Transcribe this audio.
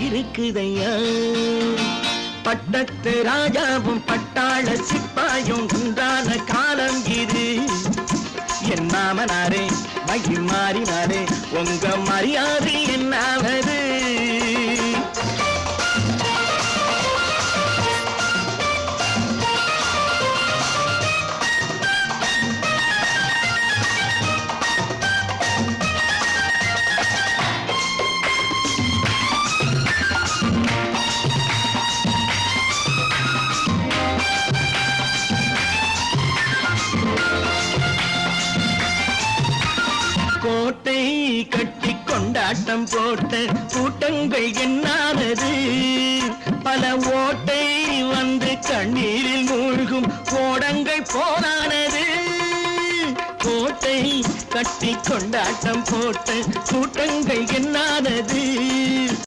இருக்குதையா பட்டத்து ராஜாவும் பட்டாள சிப்பாயும் உண்டான காலம் இது. என் மாமனாரே மகிழ் மாறினாரே உங்க மரியாதை என்னாவது? கோட்டை கட்டி கொண்டாட்டம் போட்ட கூட்டங்கள் என்னானது? பல ஓட்டை வந்து கண்ணீரில் மூழ்கும் கோடங்கள் போனானது. கோட்டை கட்டி கொண்டாட்டம் போட்ட கூட்டங்கள் என்னானது?